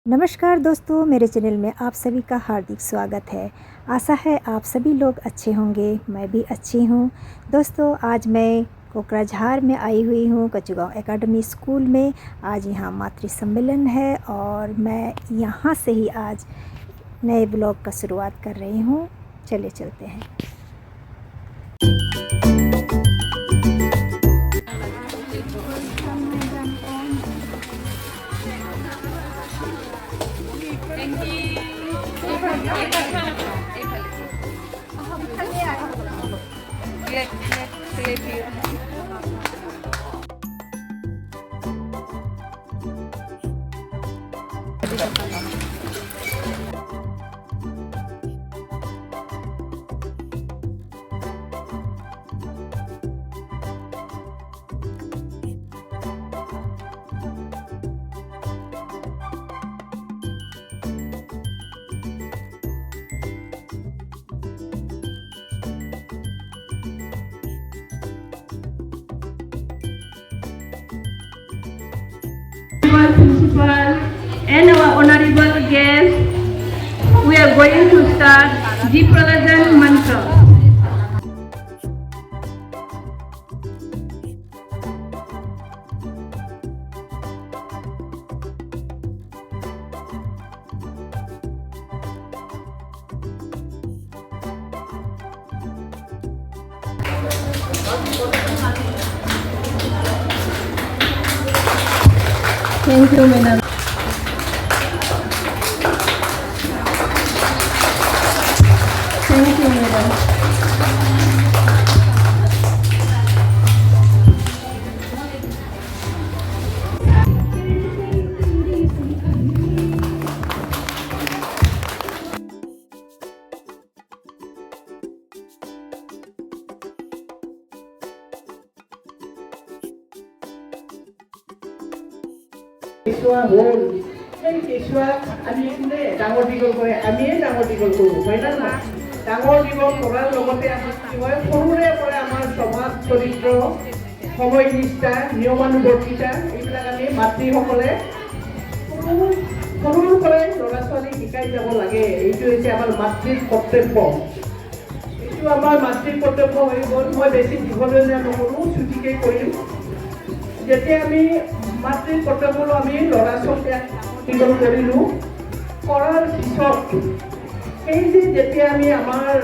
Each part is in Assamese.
नमस्कार दोस्तों, मेरे चैनल में आप सभी का हार्दिक स्वागत है। आशा है आप सभी लोग अच्छे होंगे, मैं भी अच्छी हूँ। दोस्तों, आज मैं कोकराझार में आई हुई हूँ, कचुगांव एकेडमी स्कूल में। आज यहाँ मातृ सम्मेलन है और मैं यहाँ से ही आज नए ब्लॉग का शुरुआत कर रही हूँ। चले चलते हैं। Principal and our honorable guests, we are going to start the Pralajan Mantra. Thank you, madam. Thank you, madam. কেঁচুৱা হ'ল সেই কেঁচুৱাক আমি কোনে ডাঙৰ দীঘল কৰে, আমিয়ে ডাঙৰ দীঘল কৰোঁ, হয় না নহয়? ডাঙৰ দীঘল কৰাৰ লগতে আমি কি হয়, সৰুৰে পৰা আমাৰ স্বভাৱ চৰিত্ৰ, সময় নিষ্ঠা, নিয়মানুৱৰ্তিতা এইবিলাক আমি মাতৃসকলে সৰুৰ পৰাই ল'ৰা ছোৱালীক শিকাই যাব লাগে। এইটো হৈছে আমাৰ মাতৃৰ কৰ্তব্য। এইটো আমাৰ মাতৃৰ কৰ্তব্য হৈ গ'ল। মই বেছি দীঘলীয়া নকৰোঁ, ছুটিকৈ কৰিম। যেতিয়া আমি মাতৃৰ কৰ্তব্যটো আমি ল'ৰা ছোৱালীক দীঘল কৰিলোঁ, কৰাৰ পিছত সেই যে যেতিয়া আমি আমাৰ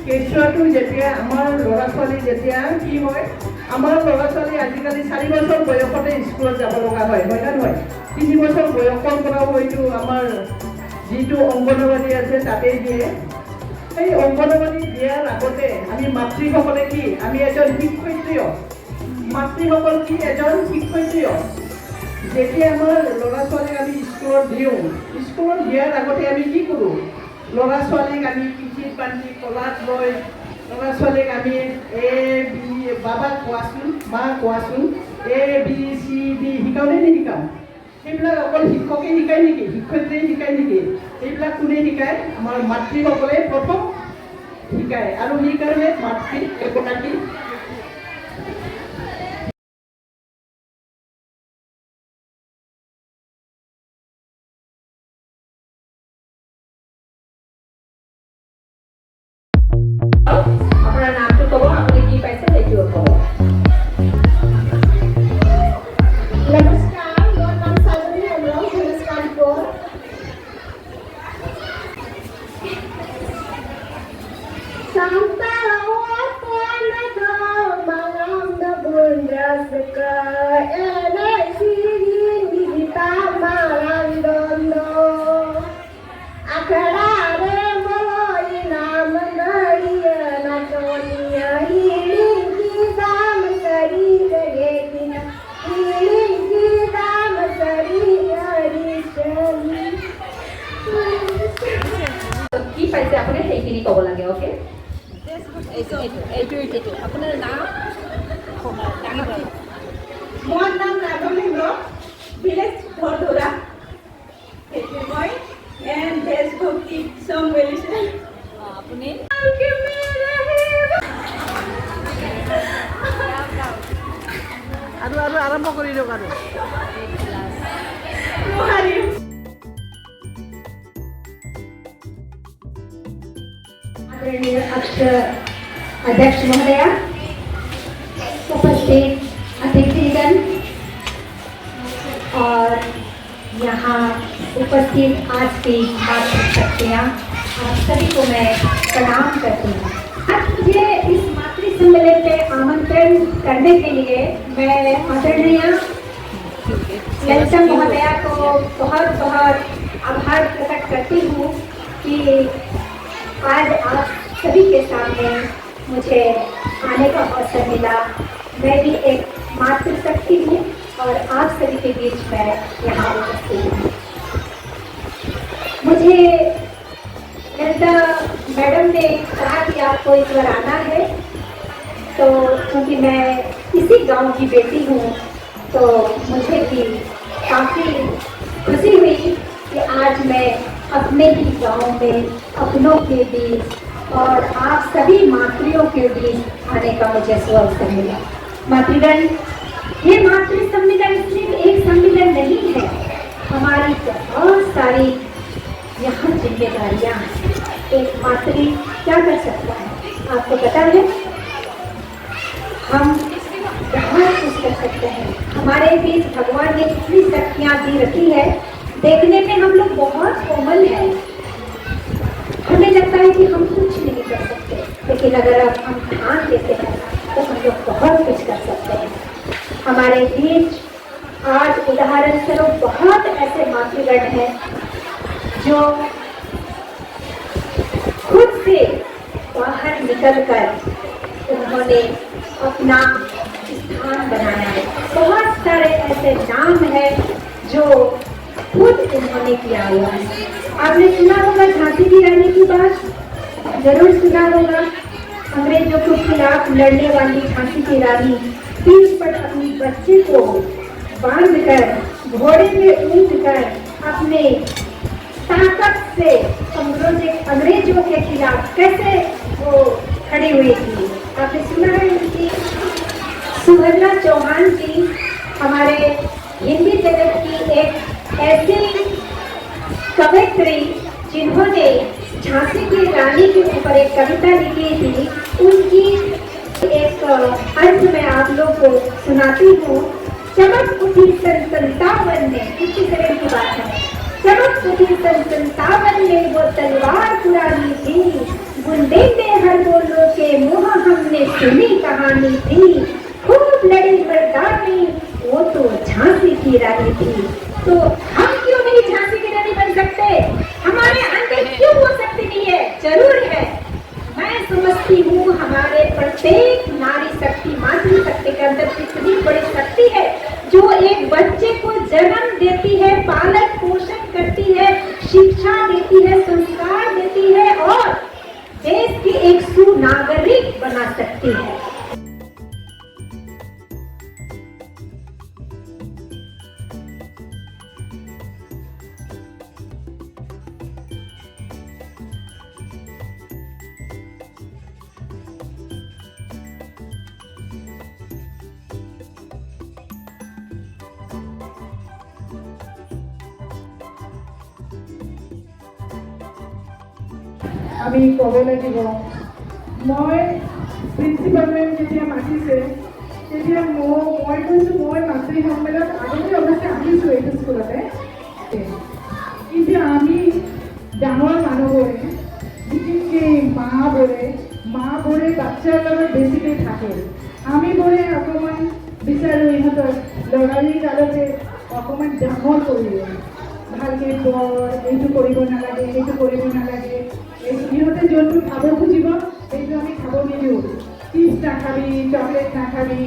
কেঁচুৱাটো যেতিয়া আমাৰ ল'ৰা ছোৱালী যেতিয়া কি হয়, আমাৰ ল'ৰা ছোৱালী আজিকালি 4 বছৰ বয়সতে স্কুলত যাব লগা হয়, হয় না নহয়? 3 বছৰ বয়সৰ পৰাও হয়তো আমাৰ যিটো অংগনবাড়ী আছে তাতেই দিয়ে। সেই অংগনবাড়ী দিয়াৰ আগতে আমি মাতৃসকলে কি, আমি এজন শিক্ষয়িত্ৰীও, মাতৃসকল কি এজন শিক্ষয়িত্ৰীও। যেতিয়া আমাৰ ল'ৰা ছোৱালীক আমি স্কুলত দিওঁ, স্কুলত দিয়াৰ আগতে আমি কি কৰোঁ, ল'ৰা ছোৱালীক আমি পিঠিত বান্ধি কলাত লৈ ল'ৰা ছোৱালীক আমি বাবা কোৱাচোন, মা কোৱাচোন, ABCD শিকাওঁ নে নিশিকাওঁ? সেইবিলাক অকল শিক্ষকে শিকায় নেকি, শিক্ষয়িত্ৰীয়ে শিকায় নেকি? সেইবিলাক কোনে শিকায়? আমাৰ মাতৃসকলে প্ৰথম শিকায়। আৰু সেইকাৰণে মাতৃ একোটাকি আপোনাৰ নামটো ক'ব, আপুনি কি পাইছে সেইটোও ক'ব। नमस्कार, मेरा नाम साजनी Amrao पुरस्कारपुर। Sampai ko mga bunda saka LIC di tamaran dondo. Akarare moloi nam nariya natoniya hiling kita masari kagekina hiling kita masari harishani. কি পাইছে আপুনি সেইখিনি ক'ব লাগে, অ'কে? আপোনাৰ নাম? মোৰ নাম ৰাঘৱেন্দ্ৰ, ভিলেজ ধৰধৰা। মই দেশভক্তি চং গাইছোঁ। আপুনি? আৰু আৰম্ভ কৰি দিয়ক আৰু। आदरणीय अध्यक्ष महोदया, उपस्थित अतिथिगण और यहाँ उपस्थित आज की मातृशक्तियाँ, आप सभी को मैं प्रणाम करती हूँ। आज मुझे इस मातृ सम्मेलन पे आमंत्रण करने के लिए मैं आदरणीय ललिता महोदया को बहुत बहुत आभार प्रकट करती हूँ कि आज आप सभी के सामने मुझे आने का अवसर मिला। मैं भी एक मातृशक्ति हूँ और आप सभी के बीच में यहाँ उपस्थित हूँ। मुझे ललिता मैडम ने कहा कि आपको इस बार आना है, तो क्योंकि मैं इसी गांव की बेटी हूँ तो मुझे भी काफ़ी खुशी हुई कि आज मैं अपने ही गांव में अपनों के बीच और आप सभी मातृयों के बीच आने का मुझे अवसर मिला। मातृगण, ये मातृ सम्मेलन सिर्फ एक सम्मेलन नहीं है, हमारी बहुत सारी यहाँ जिम्मेदारियाँ हैं। एक मातृ क्या कर सकता है आपको पता है? हम बहुत कुछ कर सकते हैं। हमारे बीच भगवान ने इतनी शक्तियाँ दी रखी है। देखने में हम लोग बहुत कोमल हैं, हमें लगता है कि हम कुछ नहीं कर सकते, लेकिन अगर अब हम ध्यान देते हैं तो हम लोग बहुत कुछ कर सकते हैं। हमारे बीच आज उदाहरण स्वरूप बहुत ऐसे मातृगण हैं जो खुद से बाहर निकलकर उन्होंने अपना स्थान बनाया है। बहुत सारे ऐसे नाम हैं जो खुद उन्होंने किया हुआ है। आपने सुना होगा झांसी की रानी की बात, जरूर सुना होगा। अंग्रेजों के खिलाफ लड़ने वाली झांसी की रानी पीठ पर अपनी बच्चे को बांधकर घोड़े में ऊंटकर अपने ताकत से अंग्रेजों के खिलाफ कैसे वो खड़ी हुई थी। आपने सुना है उनकी सुभद्रा चौहान की, हमारे हिंदी जगत की एक ऐसी कवयित्री जिन्होंने झांसी की रानी के ऊपर एक कविता लिखी थी। उनकी एक अर्थ मैं आप लोग को सुनाती हूँ। चमक उठी सन 57 में, 57 की बात है। चमक उठी सन 57 में वो तलवार पुरानी थी, बुंदेंगे हर बोलो के मुँह हमने सुनी कहानी थी। खूब लड़ी मर्दानी वो तो झांसी की रानी थी। तो हम क्यों नहीं झांसी की रानी बन सकते? हमारे अंदर क्यों वो शक्ति नहीं है? जरूर है। मैं समझती हूँ हमारे प्रत्येक नारी शक्ति, मातृ शक्ति के अंदर कितनी बड़ी शक्ति है, जो एक बच्चे को जन्म देती है, पालन पोषण करती है, शिक्षा देती है, संस्कार देती है और देश की एक सुनागरिक बना सकती है। আমি ক'ব লাগিব, মই প্ৰিন্সিপাল মেম যেতিয়া মাতিছে তেতিয়া মই কৈছোঁ মই মাতৃ সন্মিলনত আগতে অৱশ্যে আহিছোঁ এইটো স্কুলতে, কিন্তু আমি ডাঙৰ মানুহবোৰে বিশেষকৈ মাবোৰে বাচ্চাৰ লগত বেছিকৈ থাকে। আমিবোৰে অকণমান বিচাৰোঁ ইহঁতক ল'ৰালি কালতে অকণমান ডাঙৰ কৰি ভালকৈ বৰ এইটো কৰিব নালাগে, সেইটো কৰিব নালাগে, ইহঁতে যোনটো খাব খুজিব সেইটো আমি খাব নিদিওঁ। চিপছ নাখাবি, চকলেট নাখাবি,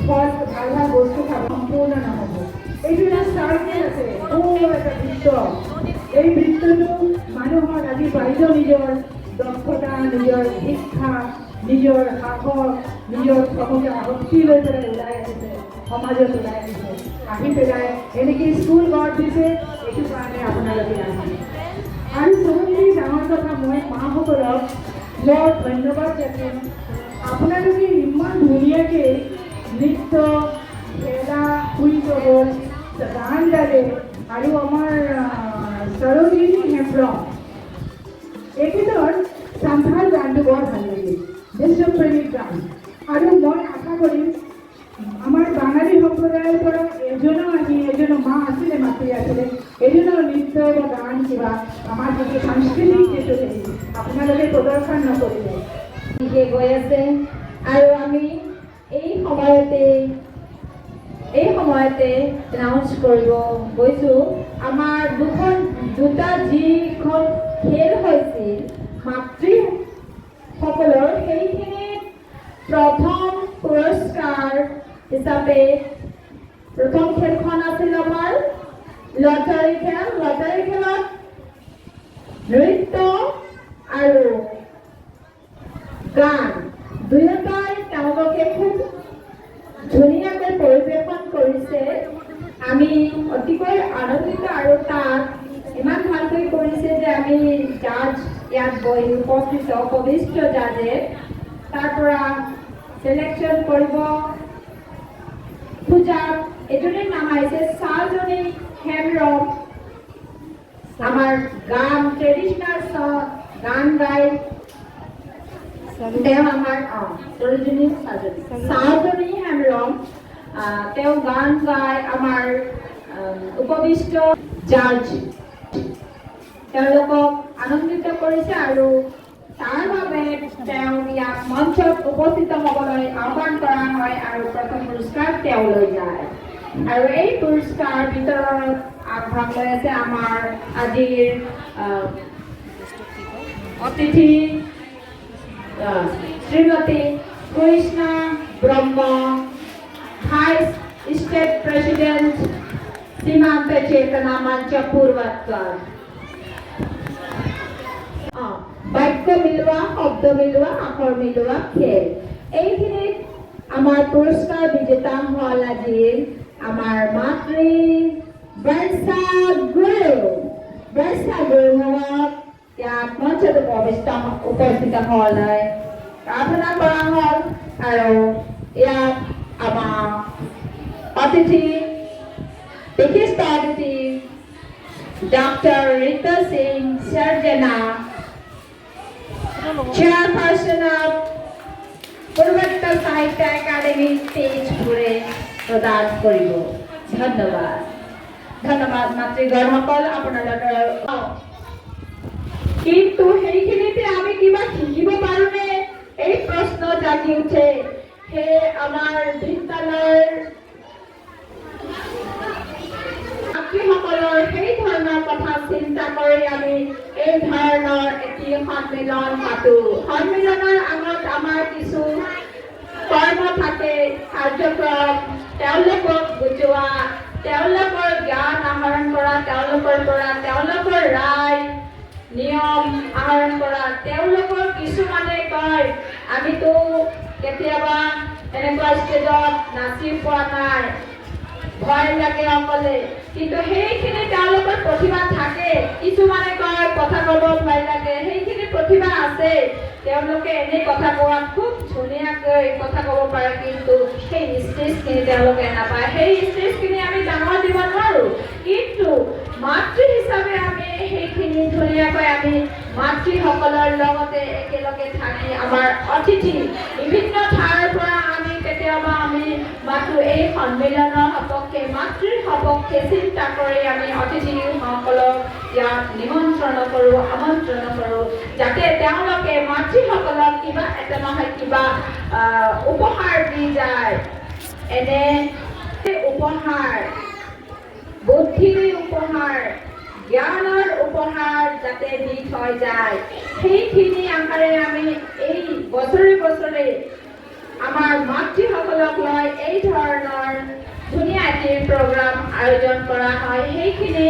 ফল ভাল ভাল বস্তু খাব, সম্পূৰ্ণ নহ'ব। এইটো এটা চাৰ্কেল আছে, সৰু এটা বৃত্ত। এই বৃত্তটো মানুহৰ আজি পাৰিলেও নিজৰ দক্ষতা, নিজৰ শিক্ষা, নিজৰ সাহস, নিজৰ ক্ষমতা শক্তি লৈ পেলাই ওলাই আহিছে, সমাজত ওলাই আহিছে। আহি পেলাই এনেকৈ স্কুল গঢ় দিছে, এইটো কাৰণে আপোনালোকে আহিছে। আৰু চবতকৈ ডাঙৰ কথা, মই মাসকলক বৰ ধন্যবাদ দিম। আপোনালোকে ইমান ধুনীয়াকৈ নৃত্য, খেলা, কুইজ হ'ল, গান গালে আৰু আমাৰ সৰোজিনী হেমব্ৰম এইকেইজন চাম্ভাৰ গান গানটো বৰ ভাল লাগিল, দেশপ্ৰেমিক গান। আৰু মই আশা কৰিম আমাৰ বাঙালী সম্প্ৰদায়ৰ পৰা এজনো মা আছিলে, মাতৃ আছিলে, এজনৰ নৃত্য বা গান কিবা আমাৰ যিটো সাংস্কৃতিক যিটো হেৰি আপোনালোকে প্ৰদৰ্শন নকৰিলে গৈ আছে। আৰু আমি এই সময়তে এনাউন্স কৰিব গৈছোঁ আমাৰ দুটা যিখন খেল হৈছিল মাতৃসকলৰ, সেইখিনিত প্ৰথম পুৰস্কাৰ হিচাপে প্ৰথম খেলখন আছিল আমাৰ লটাৰী খেল। লটাৰী খেলত নৃত্য আৰু গান দুয়োটাই তেওঁলোকে খুব ধুনীয়াকৈ পৰিৱেশন কৰিছে। আমি অতিকৈ আনন্দিত আৰু তাত ইমান ভালকৈ কৰিছে যে আমি জাজ ইয়াত বহি উপবিষ্ট জাজে তাৰ পৰা চিলেকশ্যন কৰিব খোজাত এজনীৰ নাম আহিছে ছালজনী হেমব্ৰম। আমাৰ গান ট্ৰেডিশ্যনেল গান গাই তেওঁ আমাৰ ছালজনী হেমব্ৰম, তেওঁ গান গাই আমাৰ উপবিষ্ট জাজ তেওঁলোকক আনন্দিত কৰিছে আৰু তাৰ বাবে তেওঁ ইয়াক মঞ্চত উপস্থিত হ'বলৈ আহ্বান কৰা হয় আৰু প্ৰথম পুৰস্কাৰ তেওঁ লৈ যায়। আৰু এই পুৰস্কাৰ বিতৰণত আগভাগ লৈ আছে আমাৰ আজিৰ অতিথি শ্ৰীমতী কৃষ্ণা ব্ৰহ্ম, ভাইস স্টেট প্ৰেসিডেন্ট সীমান্ত চেতনা মঞ্চ পূৰ্বাত্তৰ। বাক্য মিলোৱা, শব্দ মিলোৱা, আখৰ মিলোৱা খেল, এইখিনিত আমাৰ পুৰস্কাৰ বিজেতা হল আজিৰ আমাৰ মাতৃ বৰ্ষা গুৰুক ইয়াত মঞ্চত উপস্থিত হ'বলৈ প্ৰাৰ্থনা কৰা হ'ল। আৰু ইয়াত আমাৰ বিশিষ্ট অতিথি ডক্টৰ ৰীতা সিং সৰ্জনা, চেয়াৰপাৰসন অফ পূৰ্বোত্তৰ সাহিত্য একাডেমি স্টেজ ঘুৰে প্ৰদান কৰিব। ধন্যবাদ। ধন্যবাদ মাতৃগণসকল আপোনালোকৰ। কিন্তু সেইখিনিতে আমি কিবা শিকিব পাৰোঁনে এই প্ৰশ্ন জাগি উঠে। সেয়ে আমাৰ বিদ্যালয়ৰ ছাত্ৰীসকলৰ সেই ধৰণৰ কথা চিন্তা কৰি আমি এই ধৰণৰ এটি সন্মিলন পাতো। সন্মিলনৰ আগত আমাৰ কিছু কৰ্ম থাকে, কাৰ্যক্ৰম, তেওঁলোকক বুজোৱা, তেওঁলোকৰ জ্ঞান আহৰণ কৰা, তেওঁলোকৰ পৰা তেওঁলোকৰ ৰায় নিয়ম আহৰণ কৰা। তেওঁলোকৰ কিছুমানে কয় আমিতো কেতিয়াবা এনেকুৱা ষ্টেজত নাচি পোৱা নাই, ভয় লাগে অকলে, কিন্তু সেইখিনি তেওঁলোকৰ প্ৰতিভা থাকে। কিছুমানে কয় কথা ক'ব ভয় লাগে, সেইখিনি প্ৰতিভা আছে, তেওঁলোকে এনেই কথা কোৱাত খুব ধুনীয়াকৈ কথা ক'ব পাৰে, কিন্তু সেই ষ্টেজখিনি তেওঁলোকে নাপায়। সেই ষ্টেজখিনি আমি ডাঙৰ দিব নোৱাৰোঁ, কিন্তু মাতৃ হিচাপে আমি সেইখিনি ধুনীয়াকৈ আমি মাতৃসকলৰ লগতে একেলগে থাকি আমাৰ অতিথি বিভিন্ন ঠাইৰ পৰা আমি কেতিয়াবা আমি মাতো এই সন্মিলনৰ সপক্ষে মাতৃৰ সপক্ষে চিন্তা কৰি আমি অতিথিসকলক ইয়াত নিমন্ত্ৰণ কৰোঁ, আমন্ত্ৰণ কৰোঁ, যাতে তেওঁলোকে মাতৃসকলক কিবা এটা নহয় কিবা উপহাৰ দি যায়। এনে উপহাৰ, বুদ্ধিৰ উপহাৰ, জ্ঞানৰ উপহাৰ যাতে দি থৈ যায়, সেইখিনি আকাৰে আমি এই বছৰে বছৰে আমাৰ মাতৃসকলক লৈ এই ধৰণৰ ধুনীয়া এটি প্ৰগ্ৰাম আয়োজন কৰা হয়। সেইখিনি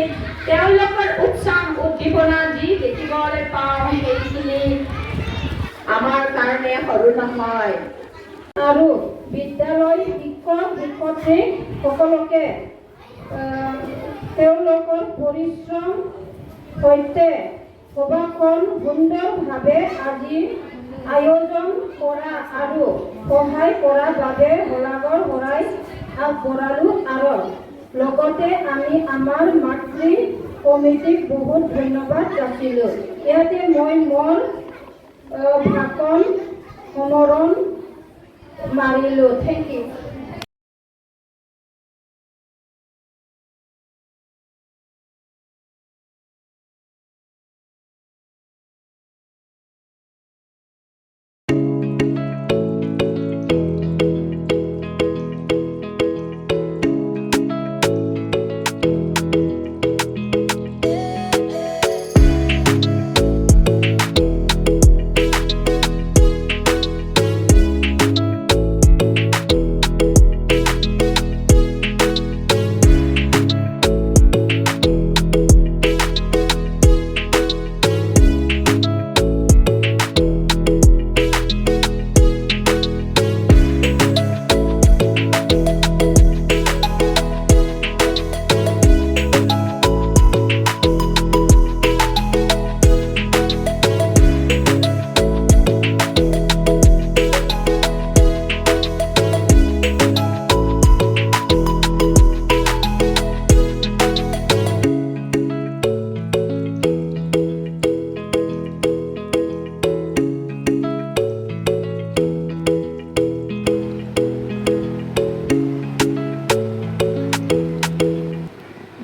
তেওঁলোকৰ উৎসাহ উদ্দীপনা যি দেখিবলৈ পাওঁ সেইখিনি আমাৰ কাৰণে সৰু নহয়। আৰু বিদ্যালয় শিক্ষক শিক্ষয়িত্ৰী সকলোকে তেওঁলোকৰ পৰিশ্ৰম সৈতে সভাখন সুন্দৰভাৱে আজি আয়োজন কৰা আৰু সহায় কৰাৰ বাবে শলাগৰ শৰাই আগবঢ়ালোঁ। আৰু লগতে আমি আমাৰ মাতৃ কমিটিক বহুত ধন্যবাদ যাচিলোঁ। ইয়াতে মই মোৰ ভাষণ সমৰণ মাৰিলোঁ। Thank you.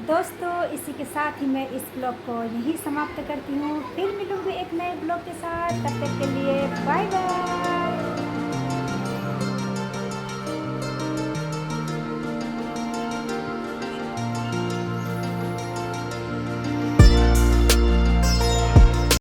दोस्तों इसी के साथ ही मैं इस ब्लॉग को यहीं समाप्त करती हूँ। फिर मिलूंगी एक नए ब्लॉग के साथ। तब तक के लिए बाय बाय।